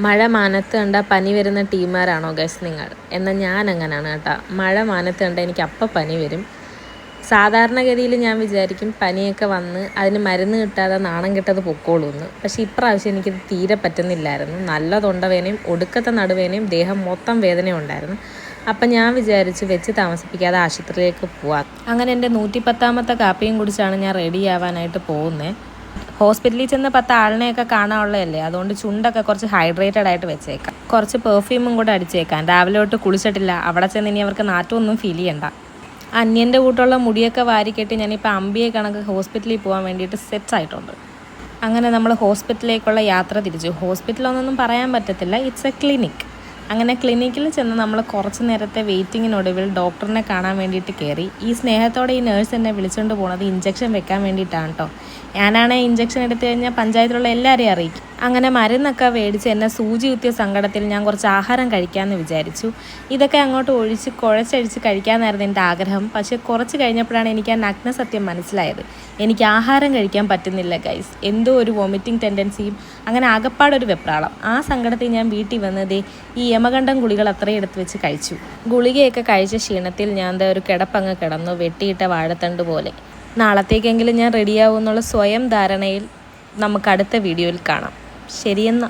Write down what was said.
മഴ മാനത്ത് കണ്ട പനി വരുന്ന ടീമാരാണോ ഗൈസ് നിങ്ങൾ? എന്നാൽ ഞാൻ അങ്ങനെയാണ് കേട്ടോ. മഴ മാനത്ത് കണ്ട എനിക്ക് അപ്പം പനി വരും. സാധാരണഗതിയിൽ ഞാൻ വിചാരിക്കും പനിയൊക്കെ വന്ന് അതിന് മരുന്ന് കിട്ടാതെ നാണം കെട്ടത് പൊക്കോളൂന്ന്. പക്ഷേ ഇപ്രാവശ്യം എനിക്കത് തീരെ പറ്റുന്നില്ലായിരുന്നു. നല്ല തൊണ്ടവേനയും ഒടുക്കത്തെ നടുവേനയും ദേഹം മൊത്തം വേദനയും ഉണ്ടായിരുന്നു. അപ്പം ഞാൻ വിചാരിച്ചു വെച്ച് താമസിപ്പിക്കാതെ ആശുപത്രിയിലേക്ക് പോവാം. അങ്ങനെ എൻ്റെ 110ാമത്തെ കാപ്പിയും കുടിച്ചാണ് ഞാൻ റെഡി ആവാനായിട്ട് പോകുന്നത്. ഹോസ്പിറ്റലിൽ ചെന്ന് 10 ആളിനെയൊക്കെ കാണാനുള്ളതല്ലേ, അതുകൊണ്ട് ചുണ്ടൊക്കെ കുറച്ച് ഹൈഡ്രേറ്റഡ് ആയിട്ട് വെച്ചേക്കാം. കുറച്ച് പെർഫ്യൂമും കൂടെ അടിച്ചേക്കാം. രാവിലെ തൊട്ട് കുളിച്ചിട്ടില്ല, അവിടെ ചെന്ന് ഇനി അവർക്ക് നാറ്റമൊന്നും ഫീൽ ചെയ്യണ്ട. അന്യൻ്റെ കൂട്ടുള്ള മുടിയൊക്കെ വാരിക്കെട്ടി ഞാനിപ്പോൾ അമ്പിയെ കണക്ക് ഹോസ്പിറ്റലിൽ പോകാൻ വേണ്ടിയിട്ട് സെറ്റായിട്ടുണ്ട്. അങ്ങനെ നമ്മൾ ഹോസ്പിറ്റലിലേക്കുള്ള യാത്ര തിരിച്ചു. ഹോസ്പിറ്റലൊന്നും പറയാൻ പറ്റത്തില്ല, ഇറ്റ്സ് എ ക്ലിനിക്. അങ്ങനെ ക്ലിനിക്കിൽ ചെന്ന് നമ്മൾ കുറച്ച് നേരത്തെ വെയിറ്റിങ്ങിനൊടുവിൽ ഡോക്ടറിനെ കാണാൻ വേണ്ടിയിട്ട് കയറി. ഈ സ്നേഹത്തോടെ ഈ നേഴ്സ് എന്നെ വിളിച്ചുകൊണ്ട് പോകുന്നത് ഇഞ്ചക്ഷൻ വെക്കാൻ വേണ്ടിയിട്ടാണ് കേട്ടോ. ഞാനാണെങ്കിൽ ഇഞ്ചക്ഷൻ എടുത്തു കഴിഞ്ഞാൽ പഞ്ചായത്തിലുള്ള എല്ലാവരെയും അറിയിക്കും. അങ്ങനെ മരുന്നൊക്കെ മേടിച്ച് എന്നെ സൂചി കുത്തിയ സങ്കടത്തിൽ ഞാൻ കുറച്ച് ആഹാരം കഴിക്കാമെന്ന് വിചാരിച്ചു. ഇതൊക്കെ അങ്ങോട്ട് കുഴച്ചഴിച്ച് കഴിക്കാമെന്നായിരുന്നു എൻ്റെ ആഗ്രഹം. പക്ഷേ കുറച്ച് കഴിഞ്ഞപ്പോഴാണ് എനിക്ക് ആ നഗ്ന സത്യം മനസ്സിലായത്. എനിക്ക് ആഹാരം കഴിക്കാൻ പറ്റുന്നില്ല ഗൈസ്. എന്തോ ഒരു വോമിറ്റിംഗ് ടെൻഡൻസിയും അങ്ങനെ ആകപ്പാടൊരു വെപ്രാളം. ആ സങ്കടത്തിൽ ഞാൻ വീട്ടിൽ വന്നതേ ഈ യമകണ്ഠം ഗുളികൾ അത്രയും എടുത്ത് വെച്ച് കഴിച്ചു. ഗുളികയൊക്കെ കഴിച്ച ക്ഷീണത്തിൽ ഞാൻ എന്താ ഒരു കിടപ്പങ്ങ് കിടന്നു, വെട്ടിയിട്ട വാഴത്തണ്ട് പോലെ. നാളത്തേക്കെങ്കിലും ഞാൻ റെഡിയാവും എന്നുള്ള സ്വയം ധാരണയിൽ നമുക്ക് അടുത്ത വീഡിയോയിൽ കാണാം. ശരിയെന്നാ.